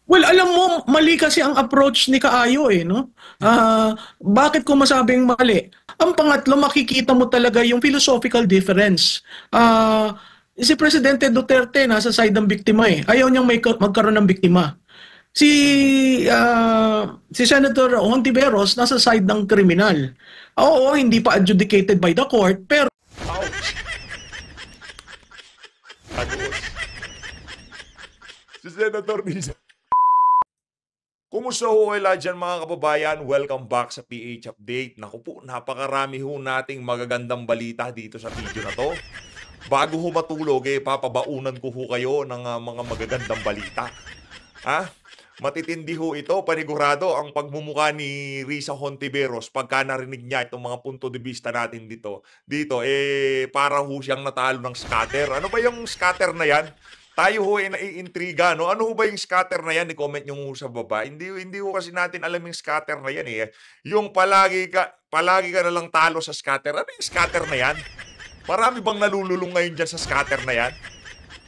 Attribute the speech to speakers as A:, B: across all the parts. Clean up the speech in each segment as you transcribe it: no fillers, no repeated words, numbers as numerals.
A: Well, alam mo, mali kasi ang approach ni Kaayo eh, no? Bakit ko masabing mali? Ang pangatlo, makikita mo talaga yung philosophical difference. Si Presidente Duterte nasa side ng biktima eh. Ayaw niyang magkaroon ng biktima. Si si Senator Hontiveros nasa side ng kriminal. Oo, hindi pa adjudicated by the court, pero
B: Ouch! Agos. Si Senator Risa. Kumusta ho kayo lahat dyan mga kababayan? Welcome back sa PH Update. Naku po, napakarami ho nating magagandang balita dito sa video na to. Bago ho matulog, papabaunan ko ho kayo ng mga magagandang balita. Matitindi ho ito, panigurado, ang pagmumukha ni Risa Hontiveros pagka narinig niya itong mga punto de vista natin dito, para ho siyang natalo ng scatter. Ano ba yung scatter na yan? Tayo ho ay naiintriga, no? Ano ho ba yung scatter na yan? I-comment nyo ho sa baba. Hindi ho kasi natin alam yung scatter na yan eh. Yung palagi ka na lang talo sa scatter. Ano yung scatter na yan? Marami bang nalululong ngayon dyan sa scatter na yan?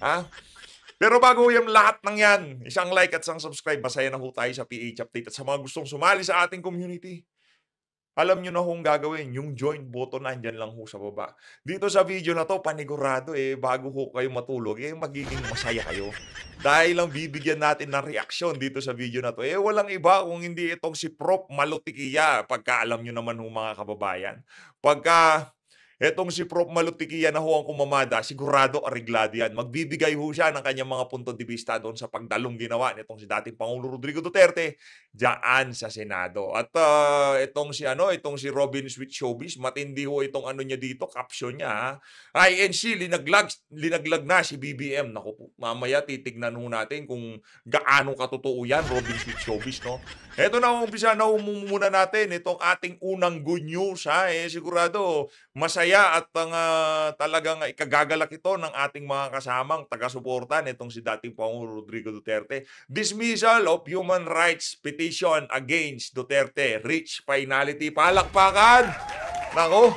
B: Ha? Pero bago yung lahat ng yan, isang like at isang subscribe, masaya na ho tayo sa PH Update. At sa mga gustong sumali sa ating community, alam nyo na kung gagawin, yung join button nandyan lang ho sa baba. Dito sa video na to, panigurado bago ho kayo matulog, magiging masaya kayo. Dahil lang bibigyan natin ng reaksyon dito sa video na to, walang iba kung hindi itong si Prof. Malutikia, pagka alam nyo naman ho mga kababayan. Pagka etong si Prof. Malutikia na ho ang kumamada, sigurado ariglado yan. Magbibigay ho siya ng kanyang mga punto de vista doon sa pagdalong ginawa nitong si dating Pangulo Rodrigo Duterte diyan sa Senado. At itong si Robin Sweet Showbiz, matindi ho itong ano niya dito, caption niya. INC, linaglag na si BBM. Naku po, mamaya titignan ho natin kung gaano katotoo yan, Robin Sweet Showbiz, no? Eto na, umpisa na muna natin itong ating unang good news, sigurado masaya at talagang ikagagalak ito ng ating mga kasamang taga-suporta nitong si dating Pangulo Rodrigo Duterte. Dismissal of human rights petition against Duterte reach finality. Palakpakan! Nako,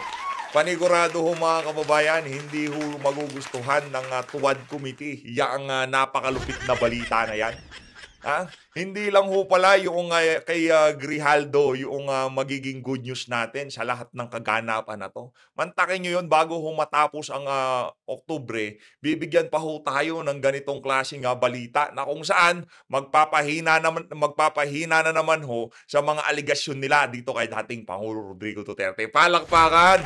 B: panigurado ho mga kababayan, hindi ho magugustuhan ng Tuwad Committee yang napakalupit na balita na yan. Hindi lang ho pala yung kay Grijaldo yung magiging good news natin sa lahat ng kaganapan na to. Mantakin nyo yun bago ho matapos ang Oktubre, bibigyan pa ho tayo ng ganitong klaseng balita na kung saan magpapahina na naman ho sa mga aligasyon nila dito kay dating Pangulo Rodrigo Duterte. Palakpakan!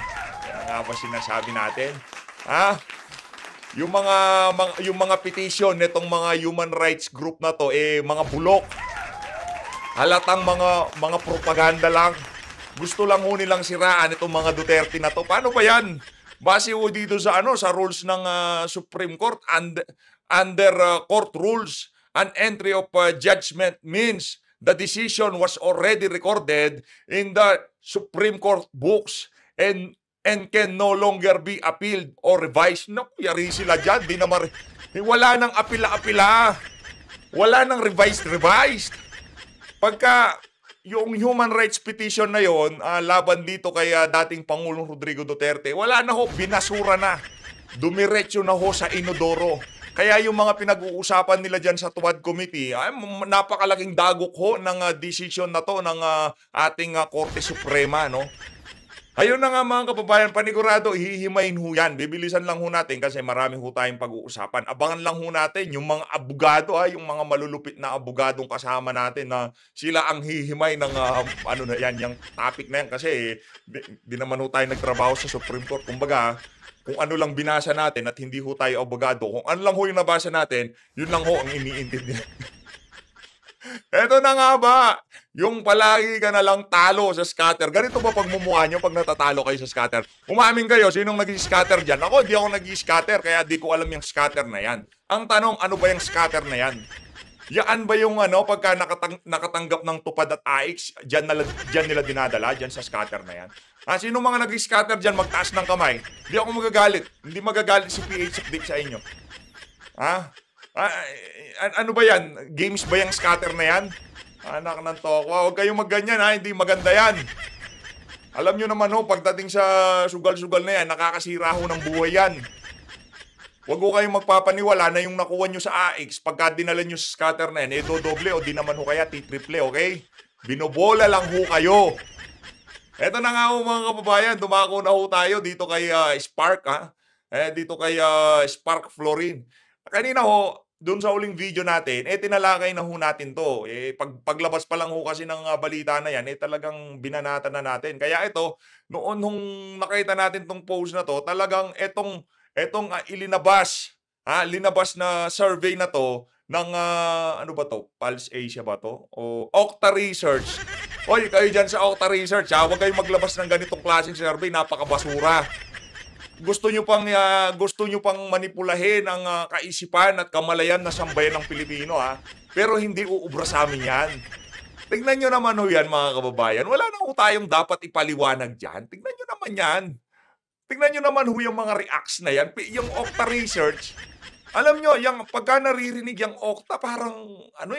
B: Yan nga ba sinasabi natin? Yung mga petition nitong mga human rights group na to mga bulok. Halatang mga propaganda lang. Gusto lang ho nilang siraan itong mga Duterte na to. Paano ba 'yan? Base ho dito sa sa rules ng Supreme Court and under court rules, an entry of judgment means the decision was already recorded in the Supreme Court books and can no longer be appealed or revised. Naku, yari sila dyan. Wala nang apila-apila. Wala nang revised. Pagka yung human rights petition na yon laban dito kay dating Pangulong Rodrigo Duterte, wala na ho, binasura na. Dumiretso na ho sa inodoro. Kaya yung mga pinag-uusapan nila dyan sa Tuwad Committee, napakalaking dagok ho ng decision na to ng ating Korte Suprema, no? Ayun na nga mga kababayan, panigurado, hihimayin ho yan. Bibilisan lang ho natin kasi marami ho tayong pag-uusapan. Abangan lang ho natin yung mga abogado, yung mga malulupit na abogadong kasama natin na sila ang hihimay ng yung topic na yan. Kasi di naman ho tayo nagtrabaho sa Supreme Court. Kumbaga, kung ano lang binasa natin at hindi ho tayo abogado, kung ano lang ho yung nabasa natin, yun lang ho ang iniintindihan. Eto na nga ba, yung palagi ka na lang talo sa scatter. Ganito ba pagmumukha nyo pag natatalo kayo sa scatter? Umamin kayo, sinong nag-scatter dyan? Ako, di ako nag-scatter, kaya di ko alam yung scatter na yan. Ang tanong, ano ba yung scatter na yan? Yaan ba yung pagka nakatanggap ng tupad at AX, dyan nila dinadala, dyan sa scatter na yan? Sino mga nag-scatter dyan, magtaas ng kamay? Di ako magagalit. Hindi magagalit si PH Update sa inyo. Ano ba yan? Games ba yung scatter na yan? Anak ng tokwa, huwag kayong magganyan hindi maganda yan. Alam nyo naman pagdating sa sugal-sugal na yan, nakakasira ho ng buhay yan. Huwag ko kayong magpapaniwala na yung nakuha nyo sa AX, pagka dinala nyo sa scatter na yan, dodoble o di naman ho kaya titriple, okay? Binobola lang ho kayo. Eto na nga ho mga kababayan, dumako na ho tayo dito kay Spark, ha? Dito kay Spark Florin. Kanina ho, dun sa uling video natin, tinalakay na ho natin to. Paglabas pa lang ho kasi ng balita na yan, talagang binanata na natin. Kaya ito, noon nung nakita natin tong post na to, talagang etong ilinabas, linabas na survey na to ng ano ba to? Pulse Asia ba to? O Okta Research. Oy, kayo dyan sa Okta Research, huwag kayong maglabas ng ganitong klaseng survey, napakabasura. Gusto nyo pang manipulahin ang kaisipan at kamalayan na sambayan ng Pilipino, pero hindi uubra sa amin yan. Tignan nyo naman ho yan mga kababayan. Wala na ho tayong dapat ipaliwanag dyan. Tignan nyo naman yan. Tignan nyo naman ho yung mga reacts na yan. Yung Okta Research, alam nyo, pagka naririnig yung Okta, parang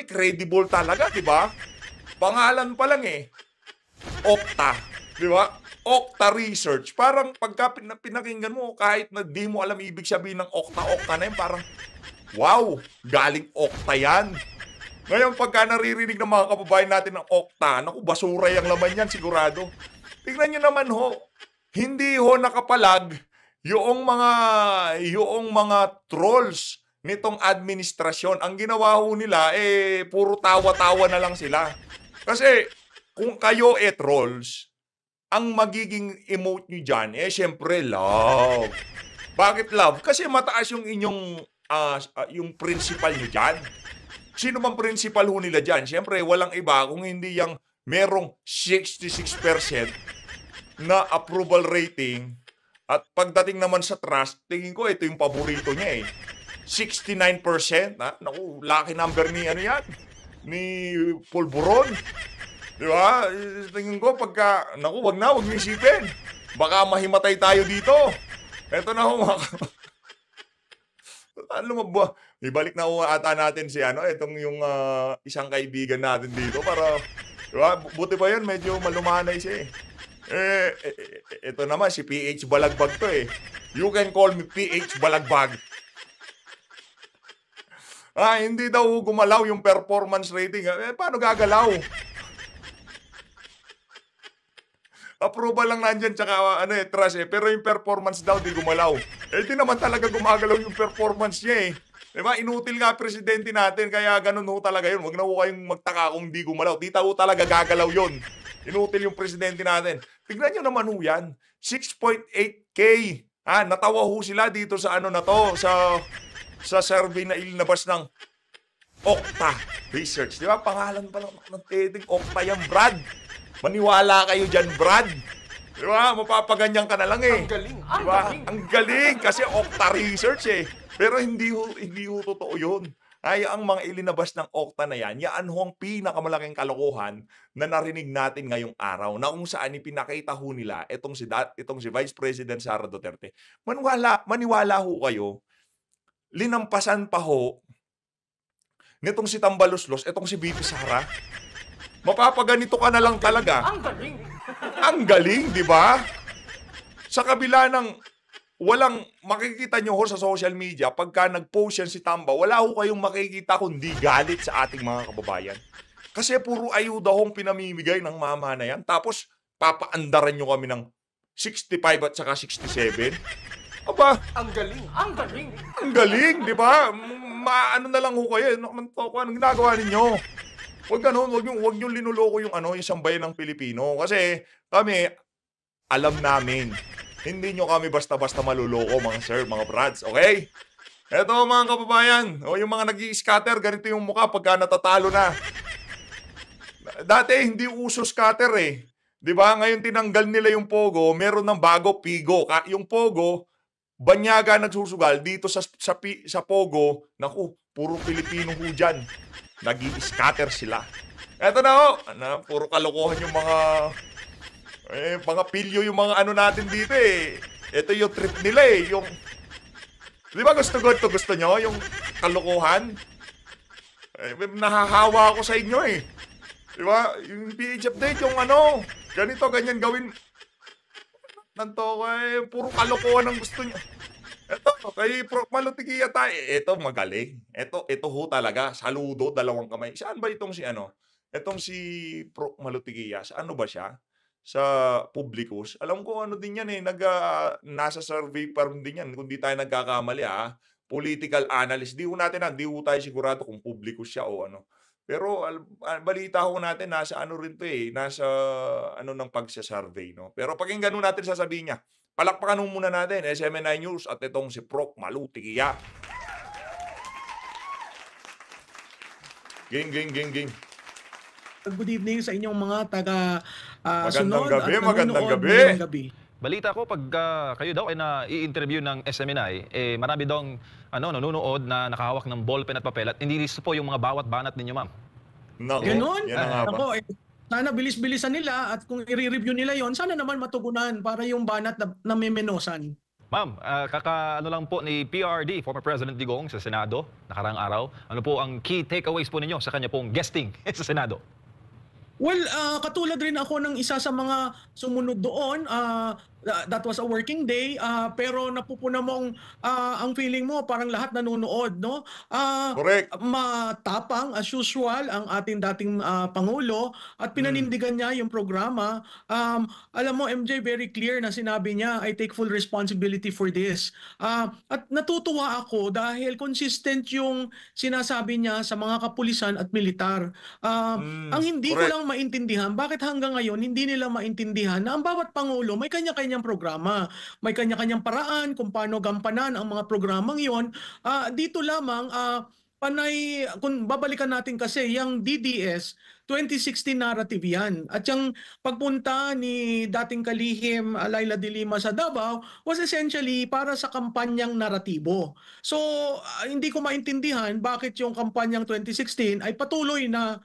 B: credible talaga, di ba? Pangalan pa lang Okta, di ba? Okta Research. Parang pagka pinakinggan mo, kahit na di mo alam ibig sabihin ng Okta na yun, parang, wow, galing Okta yan. Ngayon, pagka naririnig ng mga kababayan natin ng Okta, naku, basura yung laman yan, sigurado. Tignan nyo naman ho, hindi ho nakapalag yung mga trolls nitong administrasyon. Ang ginawa ho nila, puro tawa-tawa na lang sila. Kasi, kung kayo trolls, ang magiging emote nyo dyan, syempre, love. Bakit love? Kasi mataas yung inyong, yung principal nyo dyan. Sino bang principal ho nila dyan? Syempre, walang iba kung hindi yung merong 66% na approval rating. At pagdating naman sa trust, tingin ko ito yung paborito niya 69%. Naku, lucky number ni ni Pulburon. Di ba? Tingin ko wag niyo isipin. Baka mahimatay tayo dito. Eto na ho, ibalik na ho ata natin si itong yung isang kaibigan natin dito para, di ba? Buti pa yan, medyo malumanay siya ito naman, si PH Balagbag to You can call me PH Balagbag. Hindi daw gumalaw yung performance rating. Paano gagalaw? Approval lang nandyan, tsaka trust pero yung performance daw di gumalaw. Di naman talaga gumagalaw yung performance niya Diba? Inutil nga presidente natin, kaya ganun ho talaga yun. Huwag na ho kayong magtaka kung di gumalaw. Di ho talaga gagalaw yun. Inutil yung presidente natin. Tignan nyo naman ho yan. 6.8K. Natawa ho sila dito sa sa survey na ilinabas ng Okta Research. Di ba? Pangalan pa lang ng teting Okta yan, Brad. Maniwala kayo dyan, Brad. Di ba? Mapapaganyan ka na lang Ang galing. Diba? Ang galing. Kasi Okta Research Pero hindi ho totoo yun. Ang mga ilinabas ng Okta na yan ho ang pinakamalaking kalokohan na narinig natin ngayong araw na kung saan ipinakita ho nila itong si Vice President Sara Duterte. Maniwala ho kayo, linampasan pa ho nitong si Tambaluslos, itong si BP Sara. Mapapaganito ka na lang talaga. Ang galing. Ang galing, di ba? Sa kabila ng walang makikita nyo ho sa social media, pagka nag-post yan si Tamba, wala ho kayong makikita kundi galit sa ating mga kababayan. Kasi puro ayuda hong pinamimigay ng mama na yan. Tapos, papaandaran nyo kami ng 65 at saka 67. Aba, ang galing. Ang galing. Ang galing, di ba? Maano na lang ho kayo. Anong ginagawa ninyo? Huwag ganun, huwag nyo linuloko yung yung sambayan ng Pilipino. Kasi kami, alam namin, hindi nyo kami basta-basta maluloko, mga sir, mga brads, okay? Eto mga kababayan, yung mga nag-i-scatter, ganito yung mukha pagka natatalo na. Dati hindi uso scatter Di ba? Ngayon tinanggal nila yung Pogo, meron ng bago, Pigo. Yung Pogo, banyaga nagsusugal dito sa Pogo, naku, puro Pilipino ho dyan. Nag-i-scatter sila. Eto na ho, puro kalokohan yung mga pilyo yung mga natin dito Ito yung trip nila yung, di ba gusto nyo yung kalokohan? Nahahawa ako sa inyo Di ba? Yung PH update, yung ganito, ganyan gawin. Nanto puro kalokohan ang gusto nyo. Eto kay Prof. Malutikia tayo, eto magaling. Eto ho talaga, saludo, dalawang kamay. Saan ba itong si ano, etong si Prof. Malutikia, sa ano ba siya, sa Publicus? Alam ko ano din yan, eh, nasa survey firm din yan kung di tayo nagkakamali, political analyst. Di ho tayo sigurado kung Publicus siya o ano. Pero balita ho natin nasa ano rin 'to, eh, nasa ano ng pagsa-survey 'no. Pero pakinggan ho natin sasabihin niya. Palakpakan ho muna natin SMNI News at itong si Prof. Malu Tikia. Ging, ging, ging, ging.
A: Good evening sa inyong mga
B: Magandang
A: sunod
B: gabi,
A: at
B: magandang
A: nanonood
B: gabi.
A: ngayong gabi.
C: Balita ko pagka kayo daw ay nai-interview ng SMNI, marami daw nanonood na nakahawak ng ballpen at papel at inilisto po yung mga bawat banat ninyo, ma'am.
B: Naku,
A: Gano'n?
B: yan na nga ba.
A: Naku, sana bilis-bilisan nila at kung i-re-review nila yon, sana naman matugunan para yung banat na namemenosan.
C: Ma'am, kaka-ano lang po ni PRD, former President Digong sa Senado, nakaraang araw. Ano po ang key takeaways po ninyo sa kanya pong guesting sa Senado?
A: Well, katulad rin ako ng isa sa mga sumunod doon, that was a working day, pero napupuna mong ang feeling mo parang lahat nanonood, no?
B: Correct.
A: Matapang as usual ang ating dating Pangulo at
B: Hmm,
A: pinanindigan niya yung programa. Alam mo, MJ, very clear na sinabi niya, I take full responsibility for this. At natutuwa ako dahil consistent yung sinasabi niya sa mga kapulisan at militar. Ang hindi ko
B: correct.
A: lang maintindihan, bakit hanggang ngayon hindi nila maintindihan na ang bawat pangulo may kanya-kanyang programa, may kanya-kanyang paraan kung paano gampanan ang mga programang yon. Dito lamang, panay, kung babalikan natin kasi yung DDS, 2016 narrative yan. At yung pagpunta ni dating kalihim Laila de Lima sa Davao was essentially para sa kampanyang naratibo. So, hindi ko maintindihan bakit yung kampanyang 2016 ay patuloy na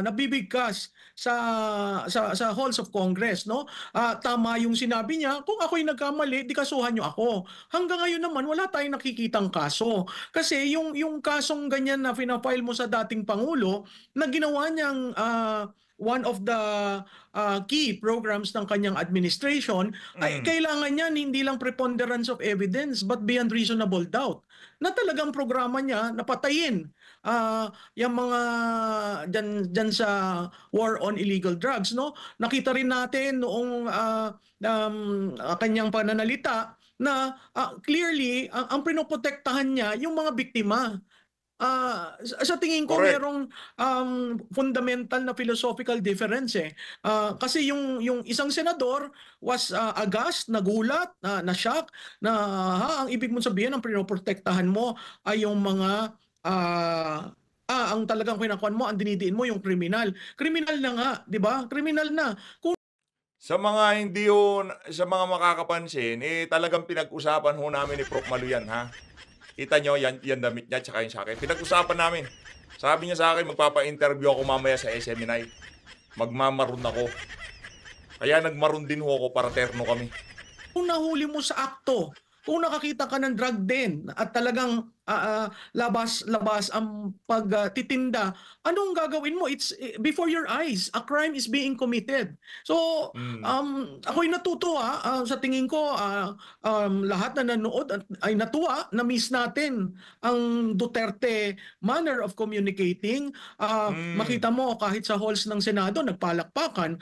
A: nabibigkas sa halls of Congress, no? Tama yung sinabi niya, kung ako'y nagkamali, di kasuhan niyo ako. Hanggang ngayon naman wala tayong nakikitang kaso. Kasi yung kasong ganyan na fina-file mo sa dating pangulo na ginawa niyang one of the key programs ng kanyang administration, ay
B: Hmm,
A: kailangan niyan hindi lang preponderance of evidence but beyond reasonable doubt na talagang programa niya napatayin yung mga dyan sa war on illegal drugs, no? Nakita rin natin noong kanyang pananalita na clearly ang pinoprotektahan niya yung mga biktima. Sa tingin ko
B: correct.
A: merong fundamental na philosophical difference, eh. Kasi yung isang senador was aghast, nagulat, na-shock na ang ibig mong sabihin ang pinoprotektahan mo ay yung mga ang talagang kinakuan mo, ang dinidiin mo yung kriminal. Kriminal na nga, 'di ba? Kriminal na.
B: Sa mga makakapansin, talagang pinag-usapan ho namin ni Prof. Malu yan, ha. Kita niyo yan damit niya tsaka yung sa'kin. Pinag-usapan namin. Sabi niya sa'kin magpapa-interview ako mamaya sa SMNI. Magmamaroon ako. Kaya nagmaroon din ho ako para terno kami.
A: Kung nahuli mo sa akto, kung nakakita ka ng drug den at talagang labas-labas ang pagtitinda, anong gagawin mo? It's before your eyes. A crime is being committed. So,
B: Hmm,
A: ako'y natutuwa. Sa tingin ko, lahat na nanood ay natuwa. Na-miss natin ang Duterte manner of communicating.
B: hmm.
A: Makita mo kahit sa halls ng Senado, nagpalakpakan.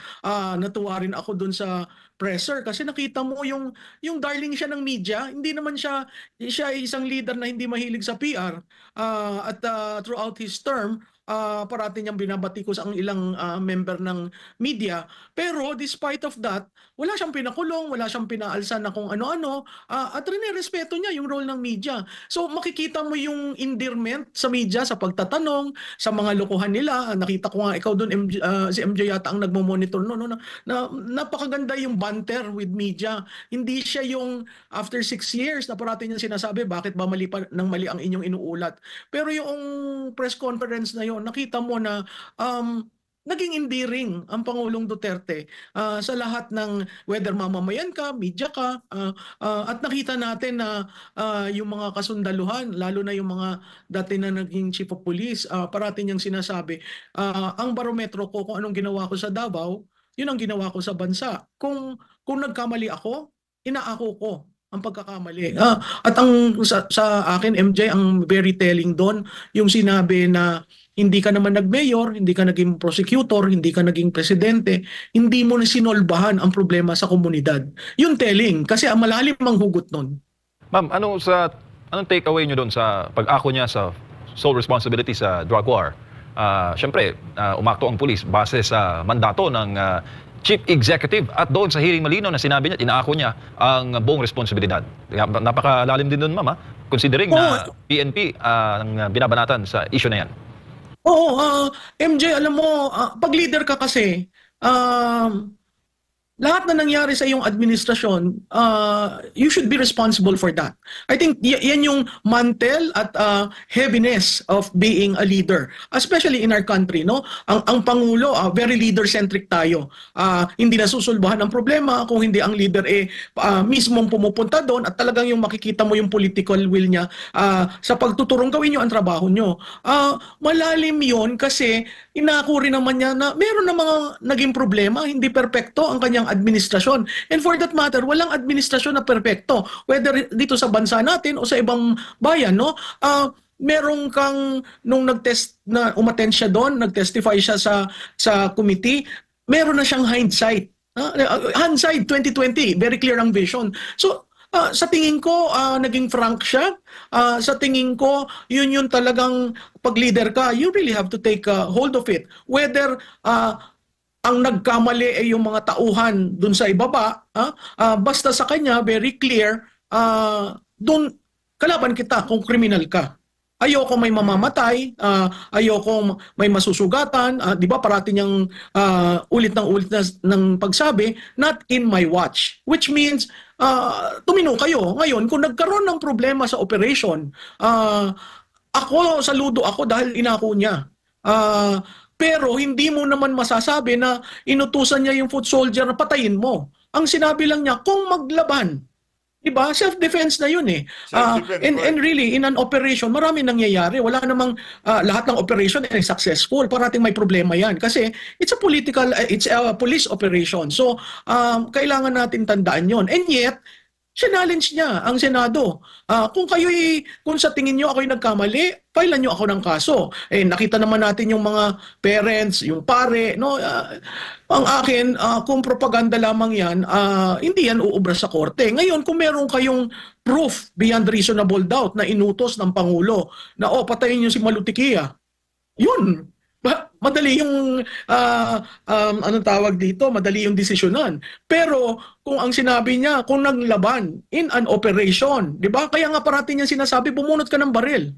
A: Natuwa rin ako dun sa presser kasi nakita mo yung darling siya ng media. Hindi naman siya ay isang leader na hindi mahilig sa PR. At throughout his term, parati niyang binabatikos ang ilang member ng media. Pero despite of that, wala siyang pinakulong, wala siyang pinaalsa na kung ano-ano, at respeto niya yung role ng media. So makikita mo yung endearment sa media sa pagtatanong, sa mga lokohan nila. Nakita ko nga ikaw doon, si MJ yata ang nagmo-monitor no, na napakaganda yung banter with media. Hindi siya yung after 6 years na parati niyang sinasabi, bakit ba mali pa ng mali ang inyong inuulat. Pero yung press conference na yon, nakita mo na naging endearing ang Pangulong Duterte sa lahat ng whether mamamayan ka, media ka, at nakita natin na yung mga kasundaluhan, lalo na yung mga dati na naging chief of police, parati niyang sinasabi, ang barometro ko kung anong ginawa ko sa Davao, yun ang ginawa ko sa bansa. Kung nagkamali ako, inaako ko. ang pagkakamali. At ang sa akin, MJ, ang very telling doon, yung sinabi na hindi ka naman nag-mayor, hindi ka naging prosecutor, hindi ka naging presidente, hindi mo na sinolbahan ang problema sa komunidad. Yun telling, kasi ang malalim ang hugot nun.
C: Ma'am, anong take away nyo doon sa pag-ako niya sa sole responsibility sa drug war? Siyempre, umakto ang pulis base sa mandato ng Chief Executive at doon sa hearing malinaw na sinabi niya, inaako niya ang buong responsibilidad. Napakalalim din doon, ma'am, considering na PNP ang binabanatan sa issue na yan.
A: Oo, MJ, alam mo, pag leader ka kasi, lahat na nangyari sa iyong administrasyon, you should be responsible for that. I think yan yung mantle at heaviness of being a leader, especially in our country, no? Ang pangulo, very leader-centric tayo. Hindi nasusulbahan ang problema kung hindi ang leader mismong pumupunta doon at talagang yung makikita mo yung political will niya sa pagtuturong gawin niyo ang trabaho niyo. Malalim yon kasi inako rin naman niya na meron na mga naging problema, hindi perpekto ang kanyang administrasyon. And for that matter, walang administrasyon na perpekto, whether dito sa bansa natin o sa ibang bayan, no? Merong kang nung nag-test na umattend siya doon, nag-testify siya sa committee, meron na siyang hindsight. Hindsight 2020, very clear ang vision. So sa tingin ko, naging frank siya. Sa tingin ko, yun talagang pag-leader ka, you really have to take hold of it. Whether ang nagkamali ay yung mga tauhan dun sa ibaba, basta sa kanya, very clear, dun kalaban kita kung kriminal ka. Ayoko may mamamatay, ayoko may masusugatan, 'di ba? Parati niyang ulit ng pagsabi, not in my watch, which means tumino kayo. Ngayon, kung nagkaroon ng problema sa operation, ako saludo ako dahil inako niya. Pero hindi mo naman masasabi na inutusan niya yung foot soldier na patayin mo. Ang sinabi lang niya, kung maglaban. Diba? Self-defense na yun eh. And really, in an operation, marami nangyayari. Wala namang lahat ng operation ay successful. Parating may problema yan. Kasi it's a police operation. So, kailangan natin tandaan yon. And yet, challenge niya ang Senado. Kung sa tingin nyo ako'y nagkamali, filean nyo ako ng kaso. Nakita naman natin yung mga parents, yung pare, no? Ang akin, kung propaganda lamang yan, hindi yan uubra sa korte. Ngayon, kung meron kayong proof beyond reasonable doubt na inutos ng Pangulo na, patayin nyo si Malutikia, yun. Madali yung anong tawag dito, madali yung desisyonan. Pero kung ang sinabi niya, kung naglaban in an operation, 'di ba? Kaya nga parati niya sinasabi, bumunot ka ng baril.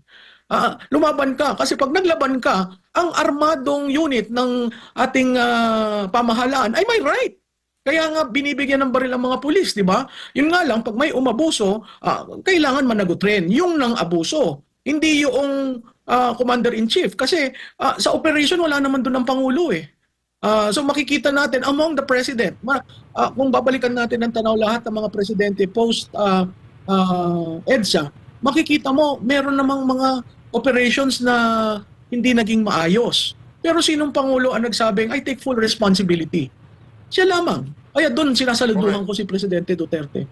A: Lumaban ka kasi pag naglaban ka, ang armadong unit ng ating pamahalaan ay may right. Kaya nga binibigyan ng baril ang mga pulis, 'di ba? Yun nga lang pag may umabuso, kailangan managot rin yung nang abuso. Hindi yung commander-in-chief kasi sa operation wala naman doon ang Pangulo eh. So makikita natin among the president, kung babalikan natin ng tanaw lahat ng mga presidente post EDSA, makikita mo meron namang mga operations na hindi naging maayos. Pero sinong Pangulo ang nagsabing, I take full responsibility? Siya lamang. Kaya doon sinasaluduhan ko si Presidente Duterte.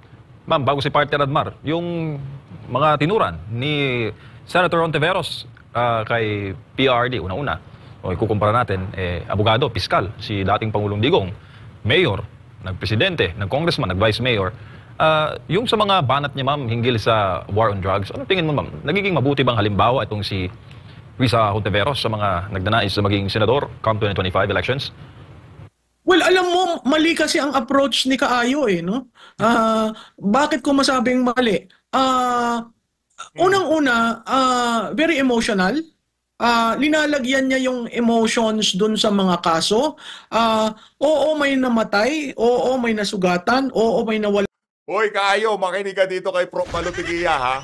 C: Ma'am, bago si Partner Admar, yung mga tinuran ni Senator Hontiveros kay PRD, una-una, ikukumpara natin, abogado, piskal, si dating Pangulong Digong, mayor, nagpresidente, nag-congressman, nag-vice mayor, yung sa mga banat niya, ma'am, hinggil sa war on drugs, ano tingin mo, ma'am? Nagiging mabuti bang halimbawa itong si Risa Hontiveros sa mga nagdanais sa maging senador come 2025 elections?
A: Well, alam mo, mali kasi ang approach ni Kaayo eh, no? Bakit ko masabing mali? Unang-una, very emotional. Linalagyan niya yung emotions dun sa mga kaso. Oo, may namatay. Oo, may nasugatan. Oo, may nawala.
B: Hoy, Kaayo, makinig ka dito kay Prof. Malutigia, ha?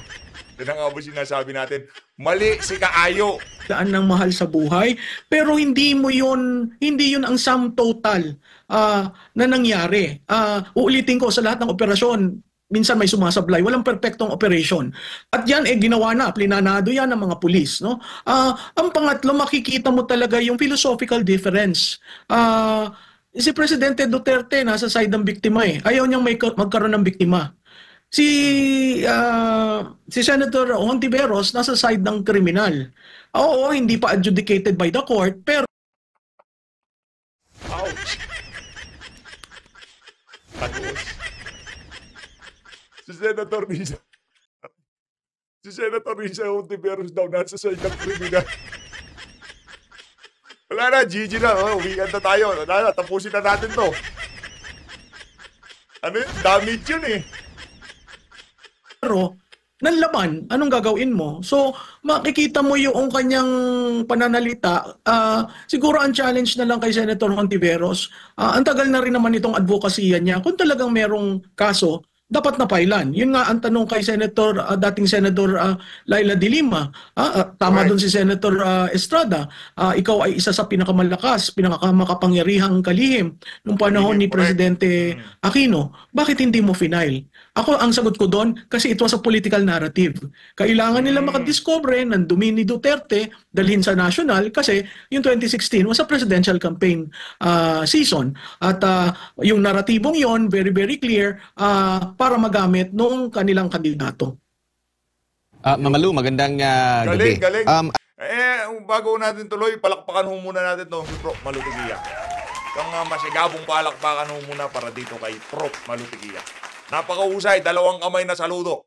B: Yan ang sinasabi natin. Mali si Kaayo.
A: Daan ng mahal sa buhay. Pero hindi yun ang sum total na nangyari. Uulitin ko sa lahat ng operasyon, minsan may sumasablay. Walang perpektong operation. At yan, ginawa na. Plinanado yan ng mga pulis. No? Ang pangatlo, makikita mo talaga yung philosophical difference. Si Presidente Duterte, nasa side ng biktima eh. Ayaw niyang magkaroon ng biktima. Si si Senator Hontiveros nasa side ng kriminal. Oo, hindi pa adjudicated by the court, pero
B: Ouch! Tagus. Si Senator Risa. Si Senator Risa Hontiveros daw nasa side ng kriminal. Wala na, GG na. Oh, weekend na tayo. Wala na, tapusin na natin to. Ano yun? Damage yun eh.
A: ng laman, anong gagawin mo? So, makikita mo yung kanyang pananalita. Siguro ang challenge na lang kay Senator Hontiveros, ang tagal na rin naman itong advokasya niya. Kung talagang merong kaso, dapat na pailan. Yun nga ang tanong kay Senator, dating Senator Laila de Lima. Tama
B: Right.
A: doon si Senator Estrada. Ikaw ay isa sa pinakamalakas, pinakamakapangyarihang kalihim nung panahon ni
B: Correct.
A: Presidente Aquino. Bakit hindi mo final? Ako, ang sagot ko doon, kasi it was a political narrative. Kailangan nila makadiscover ng dumi ni Duterte, dalhin sa national, kasi yung 2016 was a presidential campaign season. At yung naratibong yon very, very clear, para magamit noong kanilang kandidato.
D: Mamalu, magandang gabi.
B: Galing. Bago natin tuloy, palakpakan ho muna natin to si Prof. Malutigia. Kang masigabong palakpakan ho muna para dito kay Prof. Malutigia. Napakahusay, dalawang kamay na saludo.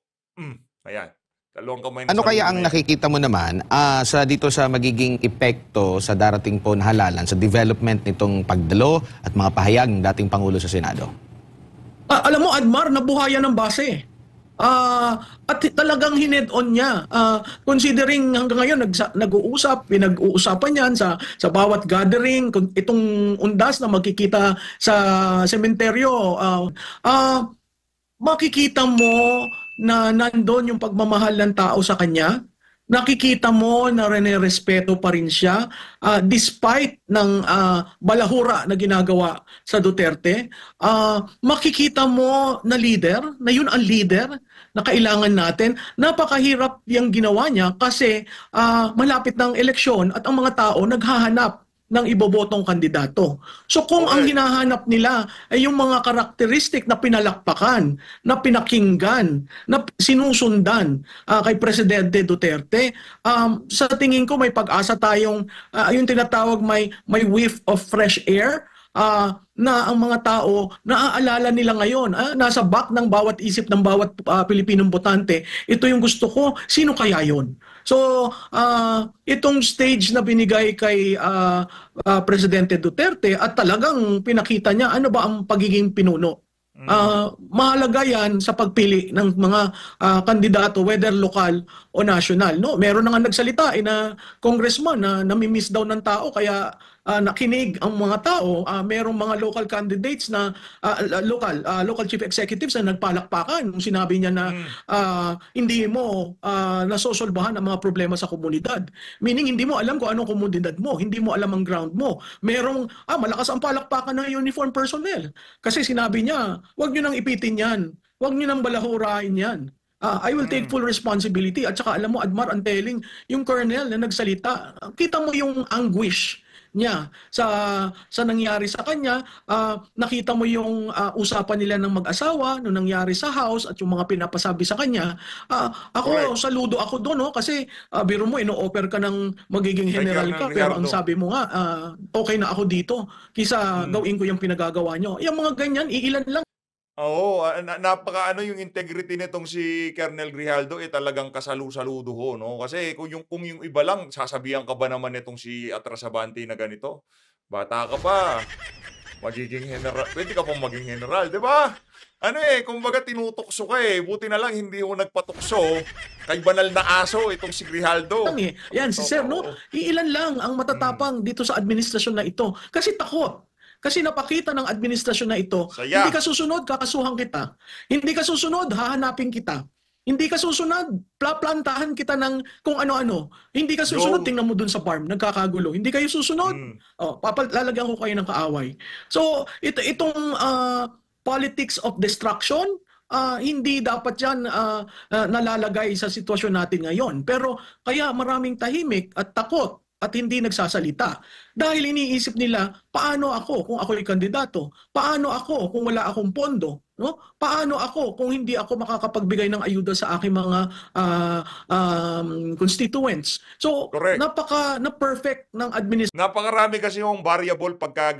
B: Ayan, dalawang kamay na
D: Ano
B: saludo.
D: kaya ang nakikita mo naman dito sa magiging epekto sa darating po na halalan sa development nitong pagdalo at mga pahayag ng dating Pangulo sa Senado?
A: Alam mo, Admar, nabuhayan ng base. At talagang hined-on niya. Considering hanggang ngayon pinag-uusapan yan sa bawat gathering, itong undas na magkikita sa sementeryo. Makikita mo na nandun yung pagmamahal ng tao sa kanya. Nakikita mo na respeto pa rin siya despite ng balahura na ginagawa sa Duterte. Makikita mo na leader, na yun ang leader na kailangan natin. Napakahirap yung ginawa niya kasi malapit ng eleksyon at ang mga tao naghahanap ng ibobotong kandidato. So kung ang hinahanap nila ay yung mga karakteristik na pinalakpakan, na pinakinggan, na sinusundan kay Presidente Duterte, sa tingin ko may pag-asa tayong yung tinatawag may whiff of fresh air, na ang mga tao naaalala nila ngayon, nasa back ng bawat isip ng bawat Pilipinong botante, ito yung gusto ko, sino kaya yon? So, itong stage na binigay kay Presidente Duterte at talagang pinakita niya ano ba ang pagiging pinuno. Mahalaga yan sa pagpili ng mga kandidato, whether lokal o national. No? Meron na nga nagsalita na congressman na namimiss daw ng tao kaya nakinig ang mga tao. Merong mga local candidates na local chief executives na nagpalakpakan nung sinabi niya na hindi mo nasosolbahan ang mga problema sa komunidad. Meaning hindi mo alam kung anong komunidad mo, hindi mo alam ang ground mo. Merong malakas ang palakpakan ng uniform personnel kasi sinabi niya, wag niyo nang ipitin yan, wag niyo nang balahurain yan. I will take full responsibility. At saka alam mo, Admar, ang telling, yung colonel na nagsalita, kita mo yung anguish niya sa nangyari sa kanya. Nakita mo yung usapan nila ng mag-asawa nung nangyari sa house at yung mga pinapasabi sa kanya. Ako, saludo ako doon, no? Kasi biro mo, ino-offer ka ng magiging general ka, pero ang sabi mo nga, okay na ako dito kisa gawin ko yung pinagagawa nyo. Yung mga ganyan, iilan lang.
B: Oo, napaka yung integrity nitong si Colonel Grijaldo talagang kasalu-saludo ho, no? Kasi kung yung iba lang, sasabihan ka ba naman nitong si Atrasabante na ganito? Bata ka pa, magiging general, pwede ka pong maging general, di ba? Kumbaga tinutokso ka buti na lang hindi mo nagpatukso kay banal na aso itong si Grijaldo.
A: Yan, si Sir, no? Iilan lang ang matatapang dito sa administrasyon na ito. Kasi takot. Kasi napakita ng administrasyon na ito, hindi ka susunod, kakasuhan kita. Hindi ka susunod, hahanapin kita. Hindi ka susunod, plantahan kita ng kung ano-ano. Hindi ka susunod, tingnan mo dun sa farm, nagkakagulo. Hindi kayo susunod, lalagyan ko kayo ng kaaway. So, itong politics of destruction, hindi dapat yan nalalagay sa sitwasyon natin ngayon. Pero kaya maraming tahimik at takot at hindi nagsasalita. Dahil iniisip nila, paano ako kung ako'y kandidato? Paano ako kung wala akong pondo? no? Paano ako kung hindi ako makakapagbigay ng ayuda sa aking mga constituents? So,
B: Correct.
A: na-perfect ng administration
B: Napakarami kasi yung variable pagka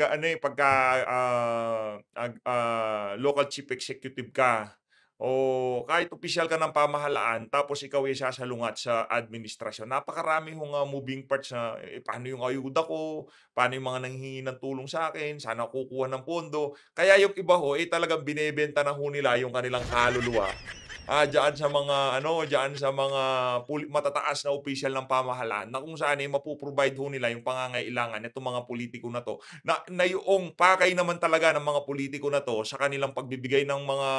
B: local chief executive ka o kahit opisyal ka ng pamahalaan tapos ikaw ay sasalungat sa administrasyon. Napakarami hong moving parts na paano yung ayuda ko, paano yung mga nanghihingi ng tulong sa akin, saan ako kukuha ng pondo. Kaya yung iba ho, talagang binebenta na ho nila yung kanilang kaluluwa. Diyan sa mga diyan sa mga matataas na opisyal ng pamahalaan na kung saan ay mapo-provide ho nila yung pangangailangan nitong mga politiko na 'to. Na yoong pakay naman talaga ng mga politiko na 'to sa kanilang pagbibigay ng mga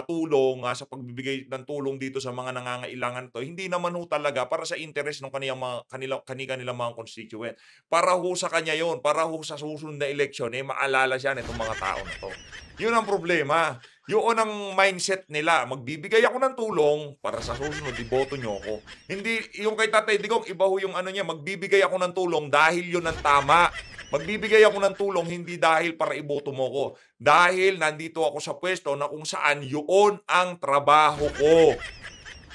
B: tulong, sa pagbibigay ng tulong dito sa mga nangangailangan 'to, hindi naman ho talaga para sa interes ng kaniyang mga kani-kanilang mga constituent. Para ho sa kanya 'yon, para ho sa susunod na eleksyon, maalala siya nitong mga tao na 'to. 'Yun ang problema. Yun ang mindset nila, magbibigay ako ng tulong para sa susunod iboto niyo ako. Hindi yung kay Tatay Digong, iba ho yung ano niya, magbibigay ako ng tulong dahil yun ang tama. Magbibigay ako ng tulong hindi dahil para iboto mo ko. Dahil nandito ako sa pwesto na kung saan yun ang trabaho ko.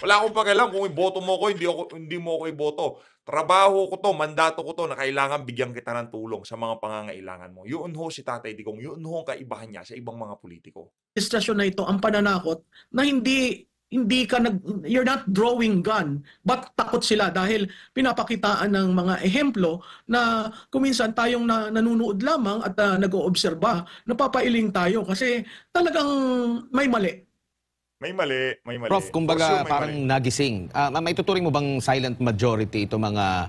B: Wala akong pakialam kung iboto mo ko, hindi mo ako iboto. Trabaho ko 'to, mandato ko 'to na kailangan bigyan kita ng tulong sa mga pangangailangan mo. Yun ho si Tatay Digong, yun ho ang kaibahan niya sa ibang mga politiko.
A: na ito ang pananakot na hindi ka you're not drawing gun, but takot sila dahil pinapakitaan ng mga ehemplo na kuminsan tayong nanunood lamang at nag-oobserba, napapailing tayo kasi talagang may mali.
B: May mali, may mali.
D: Prof,
B: For
D: kumbaga
B: sure may
D: parang
B: mali.
D: nagising. May tuturing mo bang silent majority ito mga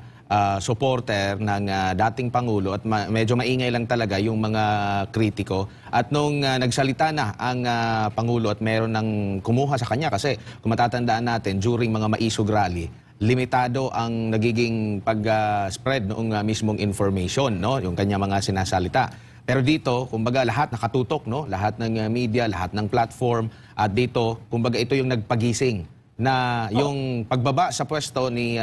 D: supporter ng dating Pangulo at medyo maingay lang talaga yung mga kritiko? At nung nagsalita na ang Pangulo at meron ng kumuha sa kanya kasi kung matatandaan natin during mga maisog rally, limitado ang nagiging pag-spread noong mismong information, no? Yung kanya mga sinasalita. Pero dito, kumbaga lahat nakatutok, no? Lahat ng media, lahat ng platform. At dito, kumbaga ito yung nagpagising na yung pagbaba sa pwesto ni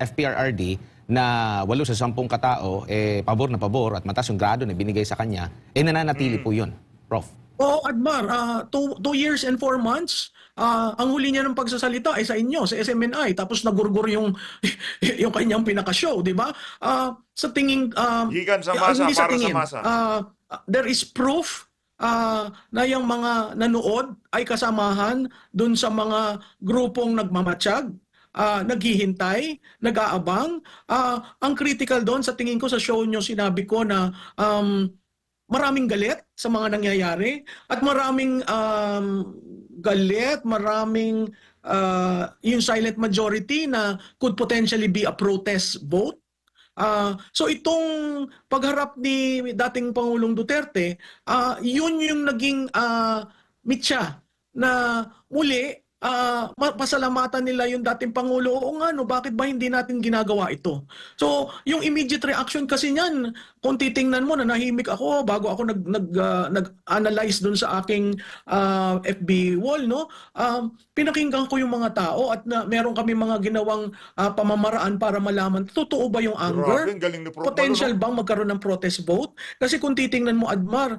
D: FPRRD na 8 sa 10 katao, pabor na pabor at mataas yung grado na binigay sa kanya, nananatili po yun, Prof.
A: Oo, Admar, 2 years and 4 months, ang huli niya ng pagsasalita ay sa inyo, sa SMNI, tapos nagurgur yung, yung kanyang pinaka-show, di ba? Sa tingin,
B: Gikan sa masa,
A: hindi sa
B: para sa
A: tingin,
B: masa.
A: there is proof na yung mga nanood ay kasamahan dun sa mga grupong nagmamatsyag, naghihintay, nag-aabang. Ang critical doon, sa tingin ko sa show nyo, sinabi ko na maraming galit sa mga nangyayari at maraming galit, maraming yung silent majority na could potentially be a protest vote. So itong pagharap ni dating Pangulong Duterte, yun yung naging mitya na muli pasalamatan nila yung dating Pangulo. Oo nga, no, bakit ba hindi natin ginagawa ito? So, yung immediate reaction kasi niyan, kung titingnan mo, nanahimik ako bago ako nag-analyze dun sa aking FB wall, no? Pinakinggan ko yung mga tao at meron kami mga ginawang pamamaraan para malaman, totoo ba yung anger?
B: Grabe, ang galing ni Prof.
A: Potential
B: Malo, no?
A: bang magkaroon ng protest vote? Kasi kung titingnan mo, Admar,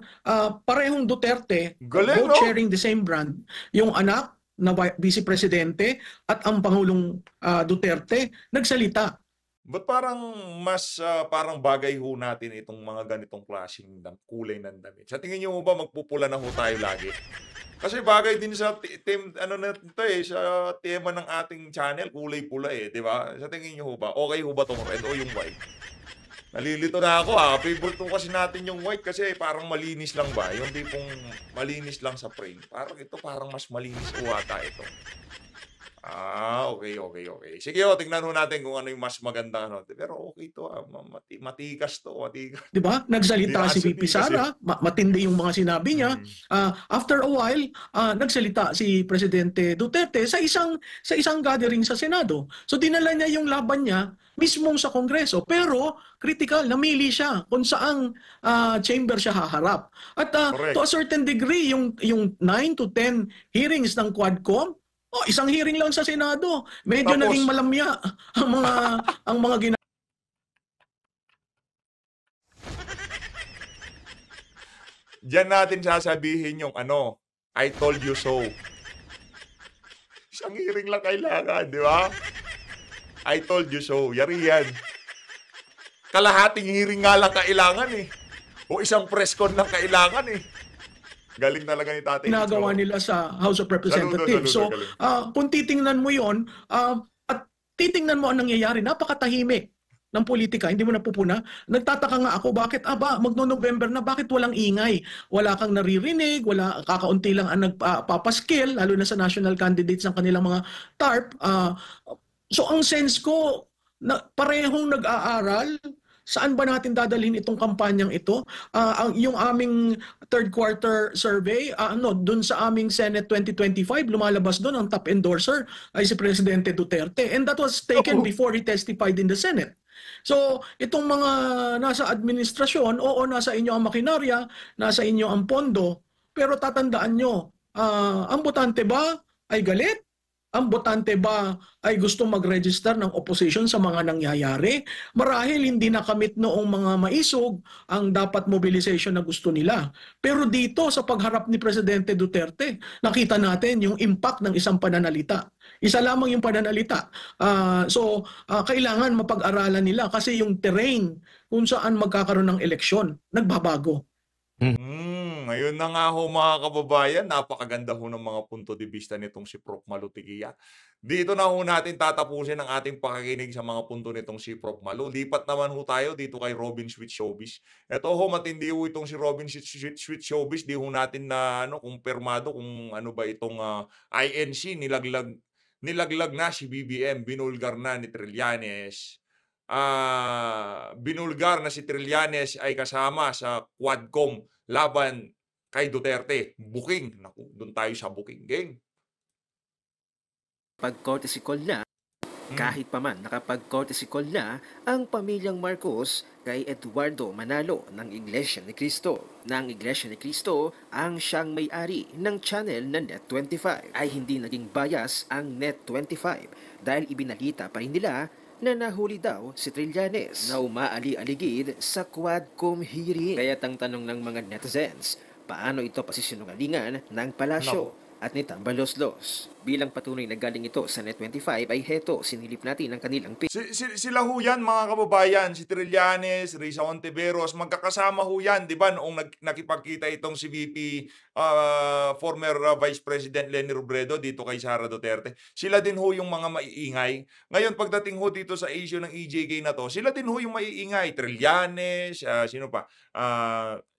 A: parehong Duterte,
B: Galing,
A: both
B: no?
A: sharing the same brand. Yung anak na Vice Presidente at ang Pangulong Duterte nagsalita.
B: Ba't parang mas parang bagay ho natin itong mga ganitong klaseng kulay ng damit? Sa tingin niyo ho ba magpupula na ho tayo lagi? Kasi bagay din sa sa tema ng ating channel, kulay pula di ba? Sa tingin niyo ho ba, okay ho ba tong red o yung white? Nalilito na ako favorite ko kasi natin yung white kasi parang malinis lang ba? Yung tipong malinis lang sa frame. Parang ito parang mas malinis o ata ito. Okay. Sige tingnan ho natin kung ano yung mas maganda. Pero okay to matikas to, matikas.
A: 'Di ba? Nagsalita si VP Sara, matindi yung mga sinabi niya. After a while, nagsalita si Presidente Duterte sa isang gathering sa Senado. So dinala niya yung laban niya mismong sa Kongreso. Pero critical, namili siya kung saang chamber siya haharap. At to a certain degree, yung 9 to 10 hearings ng Quadcom, isang hearing lang sa Senado. Medyo
B: Tapos,
A: naging malamya ang mga
B: diyan natin sasabihin yung I told you so. Isang hearing lang kailangan, di ba? I told you so. Yari yan. Kalahating hearing nga lang kailangan eh. O isang press con lang kailangan eh. Galing talaga ni Tatay Mitch.
A: ginagawa
B: Oo.
A: nila sa House of Representatives.
B: Saludo,
A: So,
B: galing.
A: kung titingnan mo yon at titingnan mo ang nangyayari, napakatahimik ng politika, hindi mo napupuna. Nagtataka nga ako, bakit, magno-November na, bakit walang ingay? Wala kang naririnig, kakaunti lang ang nagpapaskill, lalo na sa national candidates ng kanilang mga TARP. So, ang sense ko, na parehong nag-aaral. Saan ba natin dadalhin itong kampanyang ito? Yung aming third quarter survey, dun sa aming Senate 2025, lumalabas doon ang top endorser ay si Presidente Duterte. And that was taken before he testified in the Senate. So, itong mga nasa administrasyon, oo, nasa inyo ang makinarya, nasa inyo ang pondo, pero tatandaan nyo, ang botante ba ay galit? Ang botante ba ay gusto mag-register ng opposition sa mga nangyayari? Marahil hindi nakamit noong mga maisog ang dapat mobilization na gusto nila. Pero dito sa pagharap ni Presidente Duterte, nakita natin yung impact ng isang pananalita. Isa lamang yung pananalita. Kailangan mapag-aralan nila kasi yung terrain kung saan magkakaroon ng eleksyon, nagbabago.
B: Ngayon na nga ho mga kababayan, napakaganda ho ng mga punto de vista nitong si Prof. Malu Tiquia. Dito na ho natin tatapusin ang ating pakikinig sa mga punto nitong si Prof. Malu. Lipat naman ho tayo dito kay Robin Sweet Showbiz. Ito ho, matindi ho itong si Robin Sweet Showbiz. Di ho natin na kumpirmado kung ano ba itong INC, nilaglag na si BBM, binulgar na ni Trillanes. Binulgar na si Trillanes ay kasama sa Quadcom laban kay Duterte. Booking. Naku, doon tayo sa booking, gang.
E: Pag-courtesy call na, kahit pa man nakapag-courtesy call na ang pamilyang Marcos kay Eduardo Manalo ng Iglesia ni Cristo. Ng Iglesia ni Cristo ang siyang may-ari ng channel na Net25 ay hindi naging bias ang Net25 dahil ibinalita pa rin nila na nahuli daw si Trillanes na umaali-aligid sa Quadcom hearing. Kaya't ang tanong ng mga netizens, paano ito pasisinungalingan ng palasyo at ni Tambaloslos? Bilang patunay na galing ito sa Net25 ay heto, sinilip natin ang kanilang page.
B: Sila ho yan, mga kababayan. Si Trillanes, Risa Hontiveros, magkakasama ho yan, di ba? Noong nakipagkita itong si VP, former Vice President Leni Robredo dito kay Sara Duterte. Sila din ho yung mga maiingay. Ngayon, pagdating ho dito sa issue ng EJK na to, sila din ho yung maiingay. Trillanes, sino pa?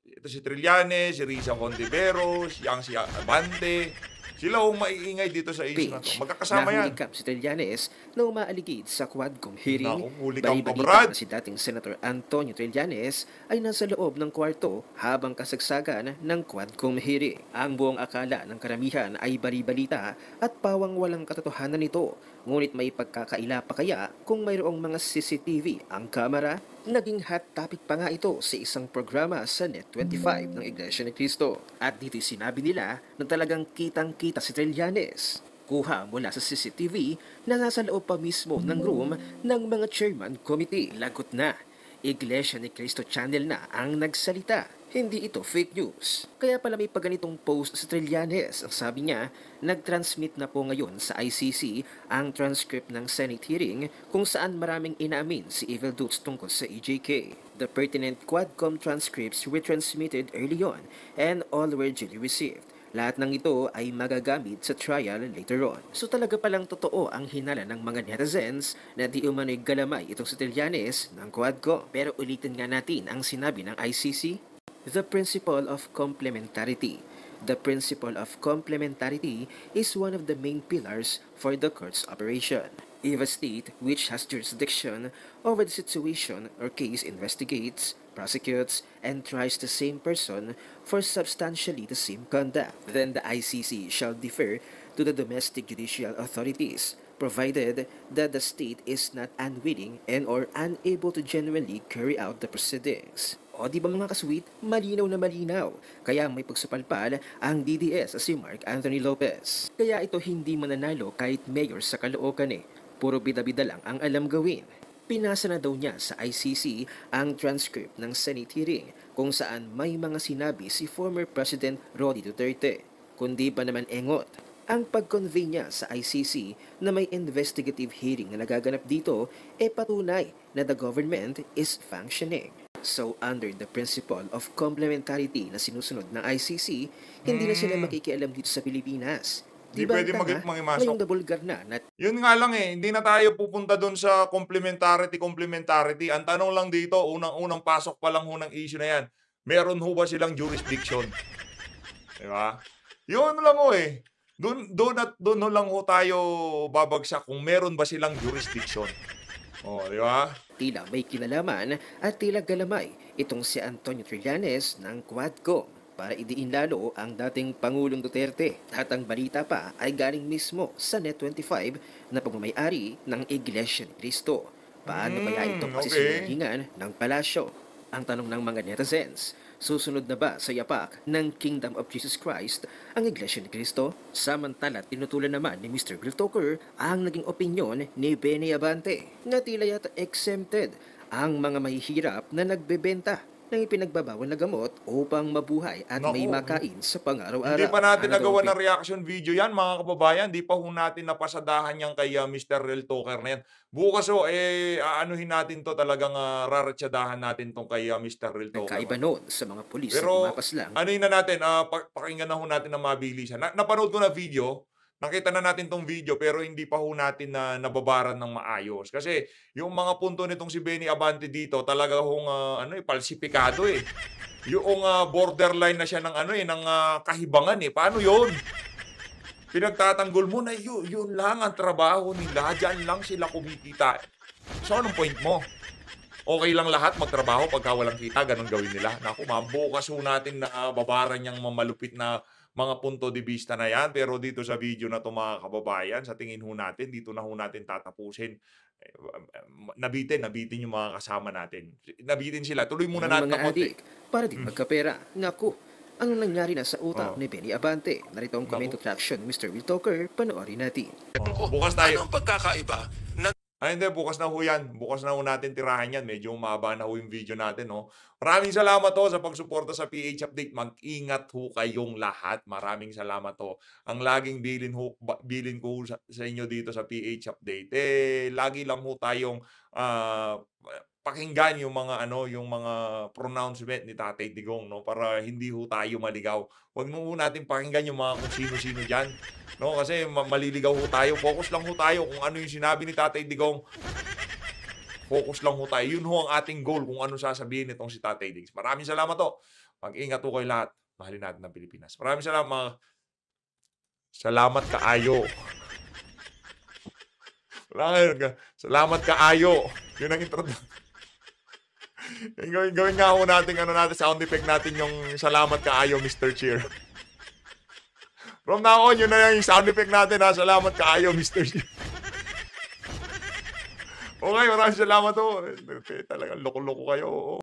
B: Ito si Trillanes, si Risa Hontiveros, yang si Abante. Sila ang maiingay dito sa issue na to. Magkakasama yan.
E: Nahuli si Trillanes na umaaligid sa Quadcom hearing.
B: Naku, huli kang
E: Bali-balita
B: kabrad.
E: na si dating Senator Antonio Trillanes ay nasa loob ng kwarto habang kasagsagan ng Quadcom hearing. Ang buong akala ng karamihan ay bari-balita at pawang walang katotohanan nito. Ngunit may pagkakaila pa kaya kung mayroong mga CCTV ang kamera? Naging hot topic pa nga ito sa isang programa sa Net25 ng Iglesia ni Cristo. At dito'y sinabi nila na talagang kitang-kita si Trillanes. Kuha mula sa CCTV na nasa loob pa mismo ng room ng mga chairman committee. Lagot na, Iglesia ni Cristo channel na ang nagsalita. Hindi ito fake news. Kaya pala may paganitong post sa Trillanes. Ang sabi niya, nag-transmit na po ngayon sa ICC ang transcript ng Senate hearing kung saan maraming inaamin si Evil Dutz tungkol sa EJK. The pertinent Quadcom transcripts were transmitted early on and all were duly received. Lahat ng ito ay magagamit sa trial later on. So talaga palang totoo ang hinala ng mga netizens na di umano'y galamay itong si Trillanes ng Quadcom. Pero ulitin nga natin ang sinabi ng ICC. The principle of complementarity. The principle of complementarity is one of the main pillars for the court's operation. If a state which has jurisdiction over the situation or case investigates, prosecutes, and tries the same person for substantially the same conduct, then the ICC shall defer to the domestic judicial authorities, provided that the state is not unwilling and or unable to genuinely carry out the proceedings. O di ba mga kasweet, malinaw na malinaw. Kaya may pagsupalpal ang DDS si Mark Anthony Lopez. Kaya ito hindi mananalo kahit mayor sa Caloocan eh. Puro bida-bida lang ang alam gawin. Pinasa na daw niya sa ICC ang transcript ng Senate hearing kung saan may mga sinabi si former President Roddy Duterte. kundi ba naman engot. Ang pag-convene niya sa ICC na may investigative hearing na nagaganap dito patunay na the government is functioning. So under the principle of complementarity na sinusunod ng ICC, hindi na sila makikialam dito sa Pilipinas.
B: Hindi
E: Diba
B: pwede
E: ang tanga?
B: mangimasok.
E: Ngayong nabulgar na
B: Yun nga lang hindi na tayo pupunta doon sa complementarity. Ang tanong lang dito, unang pasok pa lang ho ng issue na yan, meron ho ba silang jurisdiction? Di ba? Yun lang ho Doon lang ho tayo babagsak kung meron ba silang jurisdiction. Di ba?
E: tila may kinalaman at tila galamay itong si Antonio Trillanes ng Quadcom para idiin lalo ang dating Pangulong Duterte. At ang balita pa ay galing mismo sa Net25 na pagmamayari ng Iglesia ni Cristo. Paano kaya ito pasisinungalingan ng palasyo? Ang tanong ng mga netizens, susunod na ba sa yapak ng Kingdom of Jesus Christ ang Iglesia ni Cristo? Samantala, tinutulan naman ni Mr. Bill Toker ang naging opinyon ni Benny Abante na tila yata exempted ang mga mahihirap na nagbebenta ng ipinagbabawal na gamot upang mabuhay at may makain sa pang-araw-araw.
B: Hindi pa natin nagawa ng reaction video yan, mga kababayan. Hindi pa ho natin napasadahan yan kay Mr. Real Talker na yan. Bukas aanuhin natin to talagang raratsadahan natin tong kay Mr. Real Talker.
E: Nagkaiba noon sa mga pulis
B: Pero
E: na kumapas lang.
B: anuhin na natin, pakinggan na ho natin na mabilisan. Napanood ko na video, nakita na natin tong video pero hindi pa ho natin na nababaran ng maayos. Kasi yung mga punto nitong si Benny Abante dito talaga hong palsipikado Yung borderline na siya ng ng kahibangan Paano 'yon? Pinagtatanggol mo na yun lang ang trabaho nila, diyan lang sila kumikita. So anong point mo? Okay lang lahat magtrabaho pagka walang kita, ganun gawin nila. Naku, bukas ho natin na babaran yung malupit na mga punto de vista na yan. Pero dito sa video na ito mga kababayan, sa tingin ho natin, dito na ho natin tatapusin. Nabitin yung mga kasama natin. Nabitin sila. Tuloy muna natin
E: Mga
B: na konti.
E: adik para din magkapera. Naku, ano nangyari na sa utak ni Benny Abante? Narito ang comment of traction ni Mr. Will Talker. Panoorin natin.
B: Bukas tayo.
F: Ano ang pagkakaiba?
B: Hindi, bukas na ho yan. Bukas na ho natin tirahan yan. Medyo umaba na ho yung video natin, no? Maraming salamat ho sa pagsuporta sa PH Update. Mag-ingat ho kayong lahat. Maraming salamat ho. Ang laging bilin ko sa inyo dito sa PH Update. Lagi lang ho tayong pakinggan yung mga yung mga pronouncement ni Tatay Digong, no, para hindi ho tayo maligaw. Huwag mo natin pakinggan yung mga kung sino-sino diyan, no, kasi maliligaw ho tayo. Focus lang ho tayo kung ano yung sinabi ni Tatay Digong. Focus lang ho tayo. Yun ho ang ating goal kung ano sasabihin nitong si Tatay Diggs. Maraming salamat ho. Mag-ingat ho kayo lahat. Mahalin natin ang Pilipinas. Maraming salamat. Salamat kaayo. Salamat kaayo. Yun ang intro. Gawin nga ho natin sound effect natin yung salamat kaayo, Mr. Cheer. From now on, yun na yung sound effect natin salamat kaayo, Mr. Cheer. Okay, maraming salamat ho. Talagang loko-loko kayo.